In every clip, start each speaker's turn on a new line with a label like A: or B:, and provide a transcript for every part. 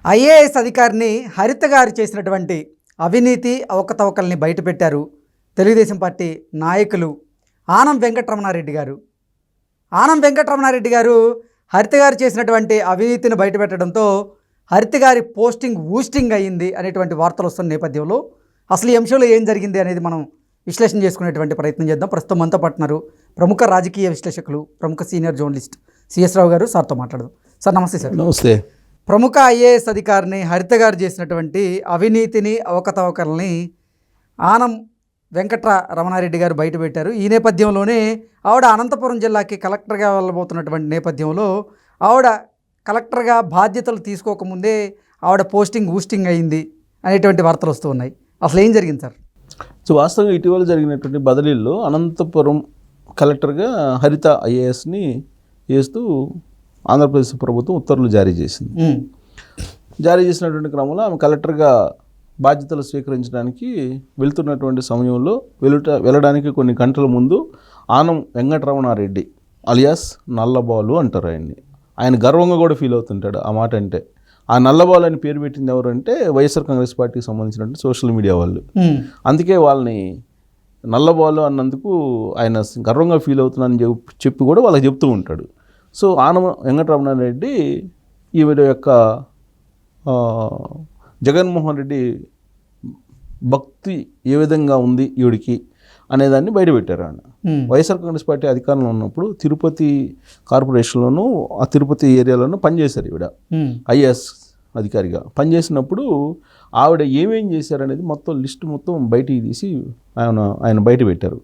A: IAS అధికారిని హరిత గారు చేసినటువంటి అవినీతి అవకతవకల్ని బయటపెట్టారు తెలుగుదేశం పార్టీ నాయకులు ఆనం వెంకటరమణారెడ్డి గారు. ఆనం వెంకటరమణారెడ్డి గారు హరిత గారు చేసినటువంటి అవినీతిని బయటపెట్టడంతో హరిత గారి పోస్టింగ్ ఊస్టింగ్ అయ్యింది అనేటువంటి వార్తలు వస్తున్న నేపథ్యంలో అసలు ఈ అంశంలో ఏం జరిగింది అనేది మనం విశ్లేషణ చేసుకునేటువంటి ప్రయత్నం చేద్దాం. ప్రస్తుతం మనతో పాటున్నారు ప్రముఖ రాజకీయ విశ్లేషకులు, ప్రముఖ సీనియర్ జర్నలిస్ట్ సిఎస్ రావు గారు. సార్తో మాట్లాడదాం. సార్ నమస్తే. సార్
B: నమస్తే.
A: ప్రముఖ ఐఏఎస్ అధికారిని హరిత గారు చేసినటువంటి అవినీతిని అవకతవకల్ని ఆనం వెంకటరమణారెడ్డి గారు బయటపెట్టారు. ఈ నేపథ్యంలోనే ఆవిడ అనంతపురం జిల్లాకి కలెక్టర్గా వెళ్ళబోతున్నటువంటి నేపథ్యంలో ఆవిడ కలెక్టర్గా బాధ్యతలు తీసుకోకముందే ఆవిడ పోస్టింగ్ ఊస్టింగ్ అయింది అనేటువంటి వార్తలు వస్తూ ఉన్నాయి. అసలు ఏం జరిగింది సార్?
B: సో వాస్తవంగా ఇటీవల జరిగినటువంటి బదిలీల్లో అనంతపురం కలెక్టర్గా హరిత ఐఏఎస్ని వేస్తూ ఆంధ్రప్రదేశ్ ప్రభుత్వం ఉత్తర్వులు జారీ చేసింది. జారీ చేసినటువంటి క్రమంలో ఆమె కలెక్టర్గా బాధ్యతలు స్వీకరించడానికి వెళ్తున్నటువంటి సమయంలో వెళ్ళడానికి కొన్ని గంటల ముందు ఆనం వెంకటరమణారెడ్డి అలియాస్ నల్లబాలు అంటారు ఆయన్ని. ఆయన గర్వంగా కూడా ఫీల్ అవుతుంటాడు ఆ మాట అంటే. ఆ నల్లబాలు అని పేరు పెట్టింది ఎవరంటే వైఎస్ఆర్ కాంగ్రెస్ పార్టీకి సంబంధించినటువంటి సోషల్ మీడియా వాళ్ళు. అందుకే వాళ్ళని నల్లబాలు అన్నందుకు ఆయన గర్వంగా ఫీల్ అవుతున్నానని చెప్పి కూడా వాళ్ళకి చెప్తూ ఉంటాడు. సో ఆనం వెంకటరమణారెడ్డి ఈవిడ యొక్క జగన్మోహన్ రెడ్డి భక్తి ఏ విధంగా ఉంది ఈవిడికి అనేదాన్ని బయటపెట్టారు. ఆయన వైఎస్ఆర్ కాంగ్రెస్ పార్టీ అధికారంలో ఉన్నప్పుడు తిరుపతి కార్పొరేషన్లోనూ ఆ తిరుపతి ఏరియాలోనూ పనిచేశారు ఈవిడ ఐఏఎస్ అధికారిగా. పనిచేసినప్పుడు ఆవిడ ఏమేం చేశారనేది మొత్తం లిస్టు మొత్తం బయటికి తీసి ఆయన బయట పెట్టారు.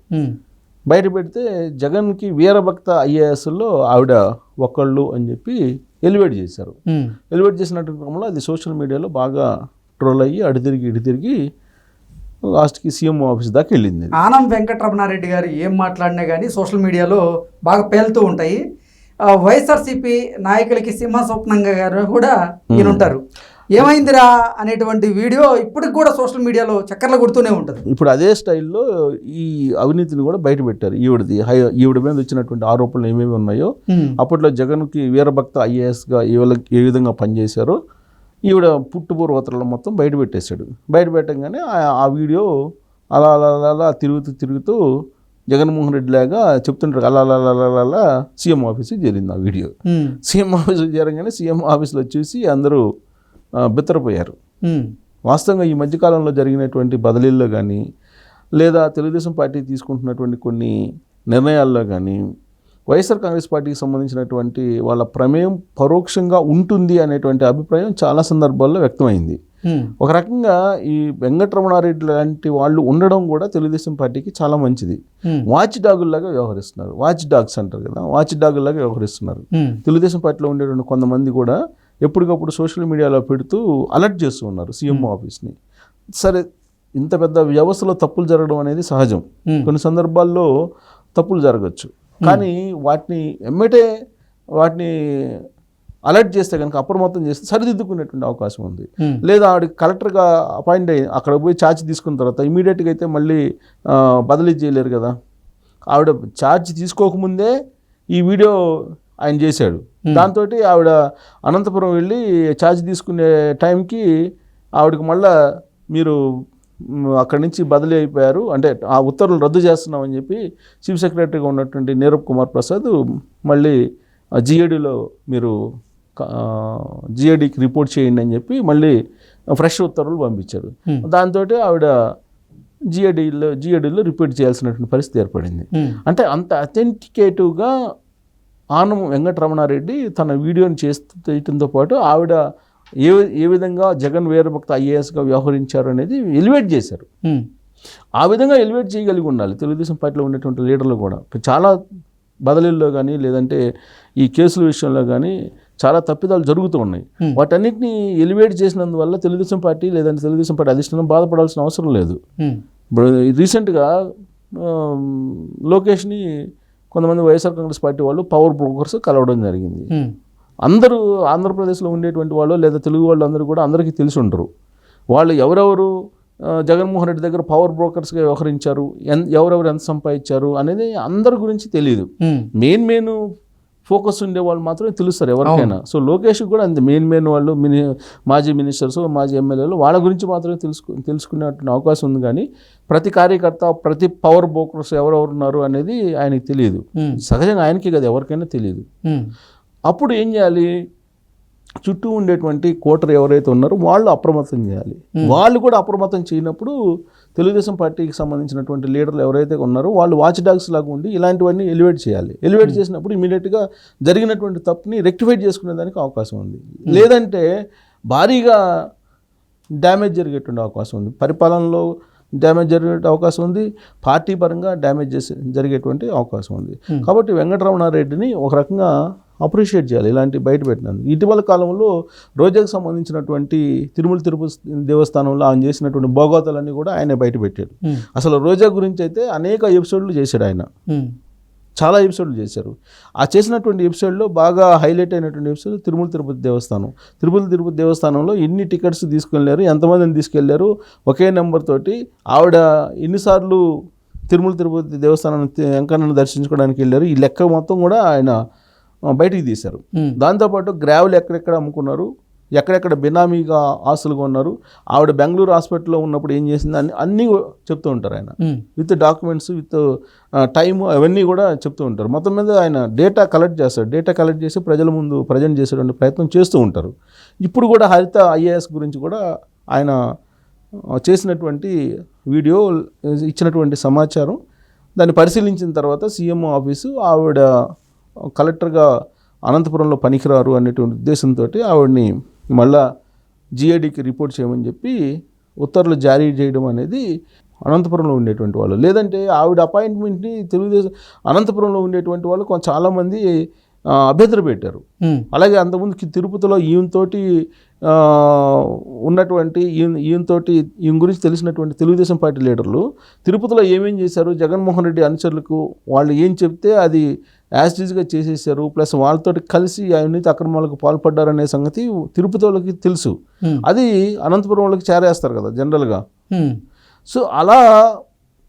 B: బయట పెడితే జగన్కి వీరభక్త ఐఏఎస్లో ఆవిడ ఒకళ్ళు అని చెప్పి ఎలివేట్ చేశారు. ఎలివేట్ చేసినట్టు క్రమంలో అది సోషల్ మీడియాలో బాగా ట్రోల్ అయ్యి అటు తిరిగి లాస్ట్కి సీఎం ఆఫీస్ దాకా వెళ్ళింది.
A: ఆనం వెంకటరమణారెడ్డి గారు ఏం మాట్లాడినా కానీ సోషల్ మీడియాలో బాగా పేలుతూ ఉంటాయి. వైఎస్ఆర్సీపీ నాయకులకి సింహ స్వప్నంగా గారు కూడా ఈయన ఉంటారు. ఏమైందిరా అనేటువంటి వీడియో ఇప్పటికి కూడా సోషల్ మీడియాలో చక్కర్లు కొడుతూనే ఉంటుంది.
B: ఇప్పుడు అదే స్టైల్లో ఈ అవినీతిని కూడా బయట పెట్టారు. ఈవిడ మీద వచ్చినటువంటి ఆరోపణలు ఏమేమి ఉన్నాయో, అప్పట్లో జగన్కి వీరభక్త ఐఏఎస్గా ఏ విధంగా పనిచేశారో ఈవిడ పుట్టుపూర్వోత్తరాలు మొత్తం బయట పెట్టేశాడు. బయట పెట్టగానే ఆ వీడియో అలా అలా అలా తిరుగుతూ జగన్మోహన్ రెడ్డి లాగా చెప్తుంటారు. అలా సీఎం ఆఫీస్కి చేరింది ఆ వీడియో. సీఎం ఆఫీస్కి చేరగానే సీఎం ఆఫీస్లో చూసి అందరూ బిత్తరపోయారు. వాస్తవంగా ఈ మధ్యకాలంలో జరిగినటువంటి బదిలీల్లో కానీ లేదా తెలుగుదేశం పార్టీ తీసుకుంటున్నటువంటి కొన్ని నిర్ణయాల్లో కానీ వైఎస్ఆర్ కాంగ్రెస్ పార్టీకి సంబంధించినటువంటి వాళ్ళ ప్రమేయం పరోక్షంగా ఉంటుంది అనేటువంటి అభిప్రాయం చాలా సందర్భాల్లో వ్యక్తమైంది. ఒక రకంగా ఈ వెంకటరమణారెడ్డి లాంటి వాళ్ళు ఉండడం కూడా తెలుగుదేశం పార్టీకి చాలా మంచిది. వాచ్ డాగుల్లాగా వ్యవహరిస్తున్నారు. వాచ్ డాగ్స్ అంటారు కదా, వాచ్ డాగుల్లాగా వ్యవహరిస్తున్నారు. తెలుగుదేశం పార్టీలో ఉండేటువంటి కొంతమంది కూడా ఎప్పటికప్పుడు సోషల్ మీడియాలో పెడుతూ అలర్ట్ చేస్తూ ఉన్నారు సీఎం ఆఫీస్ని. సరే, ఇంత పెద్ద వ్యవస్థలో తప్పులు జరగడం అనేది సహజం. కొన్ని సందర్భాల్లో తప్పులు జరగచ్చు. కానీ వాటిని అలర్ట్ చేస్తే కనుక అప్రమత్తం చేస్తే సరిదిద్దుకునేటువంటి అవకాశం ఉంది. లేదా ఆవిడ కలెక్టర్గా అపాయింట్ అయ్యి అక్కడ పోయి ఛార్జ్ తీసుకున్న తర్వాత ఇమీడియట్గా అయితే మళ్ళీ బదిలీ చేయలేరు కదా. ఆవిడ ఛార్జ్ తీసుకోకముందే ఈ వీడియో ఆయన చేశాడు. దాంతో ఆవిడ అనంతపురం వెళ్ళి ఛార్జ్ తీసుకునే టైంకి ఆవిడకి మళ్ళా మీరు అక్కడి నుంచి బదిలీ అయిపోయారు, అంటే ఆ ఉత్తర్వులు రద్దు చేస్తున్నామని చెప్పి చీఫ్ సెక్రటరీగా ఉన్నటువంటి నీరబ్ కుమార్ ప్రసాద్ మళ్ళీ జిఏడిలో మీరు జిఏడికి రిపోర్ట్ చేయండి అని చెప్పి మళ్ళీ ఫ్రెష్ ఉత్తర్వులు పంపించారు. దాంతో ఆవిడ జిఏడిలో రిపోర్ట్ చేయాల్సినటువంటి పరిస్థితి ఏర్పడింది. అంటే అంత అథెంటికేటివ్గా ఆనం వెంకటరమణారెడ్డి తన వీడియోని చేయడంతో పాటు ఆవిడ ఏ విధంగా జగన్ వీరభక్త ఐఏఎస్గా వ్యవహరించారు అనేది ఎలివేట్ చేశారు. ఆ విధంగా ఎలివేట్ చేయగలిగి ఉండాలి తెలుగుదేశం పార్టీలో ఉండేటువంటి లీడర్లు కూడా. చాలా బదిలీల్లో కానీ లేదంటే ఈ కేసుల విషయంలో కానీ చాలా తప్పిదాలు జరుగుతూ ఉన్నాయి. వాటన్నిటిని ఎలివేట్ చేసినందువల్ల తెలుగుదేశం పార్టీ లేదంటే తెలుగుదేశం పార్టీ అధిష్టానం బాధపడాల్సిన అవసరం లేదు. ఇప్పుడు రీసెంట్గా లోకేష్ని కొంతమంది వైఎస్ఆర్ కాంగ్రెస్ పార్టీ వాళ్ళు పవర్ బ్రోకర్స్ కలవడం జరిగింది. అందరూ ఆంధ్రప్రదేశ్లో ఉండేటువంటి వాళ్ళు లేదా తెలుగు వాళ్ళు అందరూ కూడా అందరికీ తెలిసి ఉంటారు. వాళ్ళు ఎవరెవరు జగన్మోహన్ రెడ్డి దగ్గర పవర్ బ్రోకర్స్గా వ్యవహరించారు, ఎవరెవరు ఎంత సంపాదించారు అనేది అందరి గురించి తెలియదు. మెయిన్ ఫోకస్ ఉండే వాళ్ళు మాత్రమే తెలుస్తారు ఎవరికైనా. సో లోకేష్ కూడా అంతే, మెయిన్ వాళ్ళు మాజీ మినిస్టర్స్, మాజీ ఎమ్మెల్యేలు, వాళ్ళ గురించి మాత్రమే తెలుసుకునేటువంటి అవకాశం ఉంది. కానీ ప్రతి కార్యకర్త, ప్రతి పవర్ బ్రోకర్స్ ఎవరెవరు ఉన్నారు అనేది ఆయనకి తెలియదు. సహజంగా ఆయనకి కదా, ఎవరికైనా తెలియదు. అప్పుడు ఏం చేయాలి, చుట్టూ ఉండేటువంటి కోటరు ఎవరైతే ఉన్నారో వాళ్ళు అప్రమత్తం చేయాలి. వాళ్ళు కూడా అప్రమత్తం చేయనప్పుడు తెలుగుదేశం పార్టీకి సంబంధించినటువంటి లీడర్లు ఎవరైతే ఉన్నారో వాళ్ళు వాచ్ డాగ్స్ లాగా ఉండి ఇలాంటివన్నీ ఎలివేట్ చేయాలి. ఎలివేట్ చేసినప్పుడు ఇమీడియట్గా జరిగినటువంటి తప్పుని రెక్టిఫై చేసుకునే దానికి అవకాశం ఉంది. లేదంటే భారీగా డ్యామేజ్ జరిగేటువంటి అవకాశం ఉంది. పరిపాలనలో డ్యామేజ్ జరిగే అవకాశం ఉంది, పార్టీ పరంగా డ్యామేజ్ జరిగేటువంటి అవకాశం ఉంది. కాబట్టి వెంకటరమణారెడ్డిని ఒక రకంగా అప్రిషియేట్ చేయాలి ఇలాంటి బయట పెట్టినందుకు. ఇటీవల కాలంలో రోజాకు సంబంధించినటువంటి తిరుమల తిరుపతి దేవస్థానంలో ఆయన చేసినటువంటి భోగోతాలన్నీ కూడా ఆయనే బయట పెట్టాడు. అసలు రోజా గురించి అయితే అనేక ఎపిసోడ్లు చేశాడు ఆయన, చాలా ఎపిసోడ్లు చేశారు. ఆ చేసినటువంటి ఎపిసోడ్లో బాగా హైలైట్ అయినటువంటి ఎపిసోడ్ తిరుమల తిరుపతి దేవస్థానం. తిరుపతి దేవస్థానంలో ఎన్ని టికెట్స్ తీసుకెళ్లారు, ఎంతమందిని తీసుకెళ్లారు, ఒకే నెంబర్ తోటి ఆవిడ ఎన్నిసార్లు తిరుమల తిరుపతి దేవస్థానం వెంకన్నను దర్శించుకోవడానికి వెళ్ళారు, ఈ లెక్క మొత్తం కూడా ఆయన బయటికి తీశారు. దాంతోపాటు గ్రావెల్ ఎక్కడెక్కడ అమ్ముకున్నారు, ఎక్కడెక్కడ బినామీగా ఆస్తులు కొన్నారు, ఆవిడ బెంగళూరు హాస్పిటల్లో ఉన్నప్పుడు ఏం చేసింది అన్నీ చెప్తూ ఉంటారు ఆయన, విత్ డాక్యుమెంట్స్, విత్ టైము, అవన్నీ కూడా చెప్తూ ఉంటారు. మొత్తం మీద ఆయన డేటా కలెక్ట్ చేస్తారు. డేటా కలెక్ట్ చేసి ప్రజల ముందు ప్రజెంట్ చేసేటువంటి ప్రయత్నం చేస్తూ ఉంటారు. ఇప్పుడు కూడా హరిత IAS గురించి కూడా ఆయన చేసినటువంటి వీడియో, ఇచ్చినటువంటి సమాచారం, దాన్ని పరిశీలించిన తర్వాత సీఎం ఆఫీసు ఆవిడ కలెక్టర్గా అనంతపురంలో పనికిరారు అనేటువంటి ఉద్దేశంతో ఆవిడని మళ్ళా GADకి రిపోర్ట్ చేయమని చెప్పి ఉత్తర్వులు జారీ చేయడం అనేది అనంతపురంలో ఉండేటువంటి వాళ్ళు. లేదంటే ఆవిడ అపాయింట్మెంట్ని తెలుగుదేశం అనంతపురంలో ఉండేటువంటి వాళ్ళు చాలామంది అభ్యంతరం పెట్టారు. అలాగే అంతకుముందు తిరుపతిలో ఈయనతోటి ఉన్నటువంటి ఈయన గురించి తెలిసినటువంటి తెలుగుదేశం పార్టీ లీడర్లు తిరుపతిలో ఏమేం చేశారు, జగన్మోహన్ రెడ్డి అనుచరులకు వాళ్ళు ఏం చెప్తే అది యాజిటీజ్గా చేసేసారు, ప్లస్ వాళ్ళతో కలిసి అవినీతి అక్రమాలకు పాల్పడ్డారనే సంగతి తిరుపతి వాళ్ళకి తెలుసు. అది అనంతపురం వాళ్ళకి చేరేస్తారు కదా జనరల్గా. సో అలా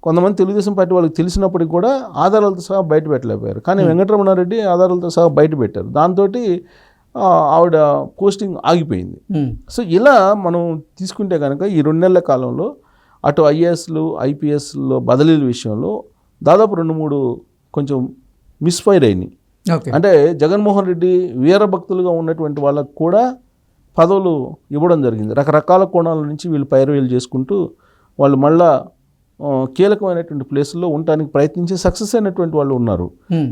B: కొంతమంది తెలుగుదేశం పార్టీ వాళ్ళకి తెలిసినప్పటికి కూడా ఆధారాలతో సహా బయట పెట్టలేకపోయారు. కానీ వెంకటరమణారెడ్డి ఆధారాలతో సహా బయట పెట్టారు. దాంతో ఆవిడ పోస్టింగ్ ఆగిపోయింది. సో ఇలా మనం తీసుకుంటే కనుక ఈ 2 నెలల కాలంలో అటు IASలు IPSలో బదిలీల విషయంలో దాదాపు 2-3 కొంచెం మిస్ఫైర్ అయినాయి. అంటే జగన్మోహన్ రెడ్డి వీరభక్తులుగా ఉన్నటువంటి వాళ్ళకు కూడా పదవులు ఇవ్వడం జరిగింది. రకరకాల కోణాల నుంచి వీళ్ళు పైరవీలు చేసుకుంటూ వాళ్ళు మళ్ళా కీలకమైనటువంటి ప్లేసుల్లో ఉండడానికి ప్రయత్నించి సక్సెస్ అయినటువంటి వాళ్ళు ఉన్నారు.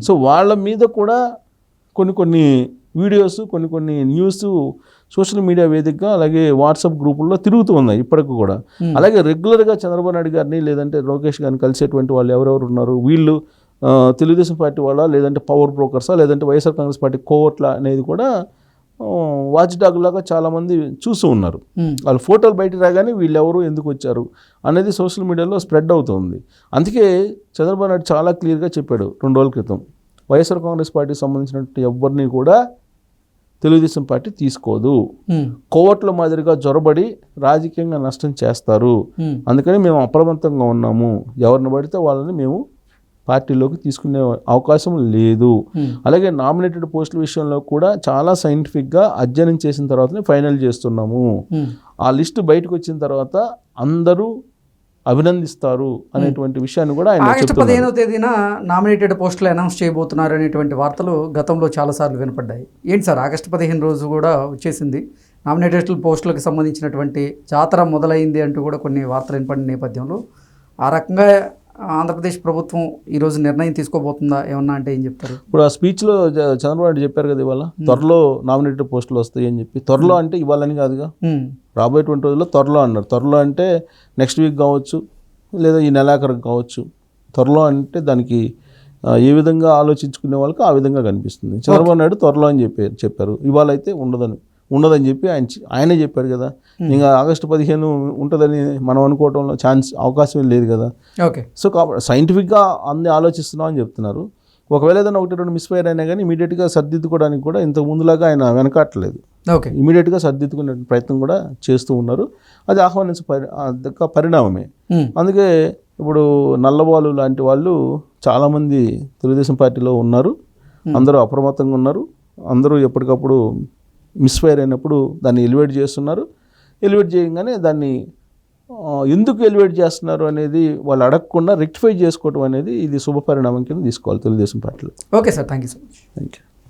B: సో వాళ్ళ మీద కూడా కొన్ని వీడియోస్, కొన్ని న్యూస్ సోషల్ మీడియా వేదికగా అలాగే వాట్సాప్ గ్రూపుల్లో తిరుగుతూ ఉన్నాయి ఇప్పటికి కూడా. అలాగే రెగ్యులర్గా చంద్రబాబు నాయుడు గారిని లేదంటే లోకేష్ గారిని కలిసేటువంటి వాళ్ళు ఎవరెవరు ఉన్నారు, వీళ్ళు తెలుగుదేశం పార్టీ వాళ్ళ, లేదంటే పవర్ బ్రోకర్సా, లేదంటే వైఎస్ఆర్ కాంగ్రెస్ పార్టీ కోవట్ల అనేది కూడా వాచ్ డాగ్ లాగా చాలామంది చూస్తూ ఉన్నారు. వాళ్ళు ఫోటోలు బయట రాగానే వీళ్ళు ఎవరు, ఎందుకు వచ్చారు అనేది సోషల్ మీడియాలో స్ప్రెడ్ అవుతుంది. అందుకే చంద్రబాబు నాయుడు చాలా క్లియర్గా చెప్పాడు 2 రోజుల క్రితం, వైఎస్ఆర్ కాంగ్రెస్ పార్టీకి సంబంధించినట్టు ఎవరిని కూడా తెలుగుదేశం పార్టీ తీసుకోదు, కోవట్ల మాదిరిగా జొరబడి రాజకీయంగా నష్టం చేస్తారు, అందుకని మేము అప్రమత్తంగా ఉన్నాము, ఎవరిని పడితే వాళ్ళని మేము పార్టీలోకి తీసుకునే అవకాశం లేదు. అలాగే నామినేటెడ్ పోస్టుల విషయంలో కూడా చాలా సైంటిఫిక్గా అధ్యయనం చేసిన తర్వాతనే ఫైనల్ చేస్తున్నాము. ఆ లిస్టు బయటకు వచ్చిన తర్వాత అందరూ అభినందిస్తారు అనేటువంటి విషయాన్ని కూడా ఆయన
A: ఆగస్టు 15వ తేదీన నామినేటెడ్ పోస్టులు అనౌన్స్ చేయబోతున్నారు అనేటువంటి వార్తలు గతంలో చాలాసార్లు వినపడ్డాయి. ఏంటి సార్, ఆగస్టు 15 రోజు కూడా వచ్చేసింది, నామినేటెడ్ పోస్టులకు సంబంధించినటువంటి జాతర మొదలైంది అంటూ కూడా కొన్ని వార్తలు వినపడిన నేపథ్యంలో ఆ రకంగా ఆంధ్రప్రదేశ్ ప్రభుత్వం ఈరోజు నిర్ణయం తీసుకోబోతుందా ఏమన్నా అంటే ఏం చెప్తారు?
B: ఇప్పుడు ఆ స్పీచ్లో చంద్రబాబు నాయుడు చెప్పారు కదా, ఇవాళ త్వరలో నామినేటెడ్ పోస్టులు వస్తాయి అని చెప్పి. త్వరలో అంటే ఇవ్వాలని కాదుగా, రాబోయేటువంటి రోజుల్లో త్వరలో అన్నారు. త్వరలో అంటే నెక్స్ట్ వీక్ కావచ్చు, లేదా ఈ నెలాఖరికి కావచ్చు. త్వరలో అంటే దానికి ఏ విధంగా ఆలోచించుకునే వాళ్ళకి ఆ విధంగా కనిపిస్తుంది. చంద్రబాబు నాయుడు త్వరలో అని చెప్పారు. ఇవాళ అయితే ఉండదని చెప్పి ఆయనే చెప్పాడు కదా. ఇంకా ఆగస్టు 15 ఉంటుందని మనం అనుకోవడంలో అవకాశం లేదు కదా.
A: ఓకే.
B: సో కాబట్టి సైంటిఫిక్గా అన్ని ఆలోచిస్తున్నాం అని చెప్తున్నారు. ఒకవేళ ఏదైనా 1-2 మిస్ఫైర్ అయినా కానీ ఇమీడియట్గా సర్దిద్దుకోవడానికి కూడా ఇంతకు ముందులాగా ఆయన వెనకాట్లేదు.
A: ఓకే.
B: ఇమీడియట్గా సర్దిద్దుకునే ప్రయత్నం కూడా చేస్తూ ఉన్నారు. అది ఆహ్వానించే పరిణామమే. అందుకే ఇప్పుడు నల్లబాలు లాంటి వాళ్ళు చాలామంది తెలుగుదేశం పార్టీలో ఉన్నారు. అందరూ అప్రమత్తంగా ఉన్నారు. అందరూ ఎప్పటికప్పుడు మిస్ఫైర్ అయినప్పుడు దాన్ని ఎలివేట్ చేస్తున్నారు. ఎలివేట్ చేయగానే దాన్ని ఎందుకు ఎలివేట్ చేస్తున్నారు అనేది వాళ్ళు అడగకుండా రెక్టిఫై చేసుకోవడం అనేది ఇది శుభపరిణామం కింద తీసుకోవాలి తెలుగుదేశం పార్టీలో.
A: Okay sir, thank you so much.
B: Thank you.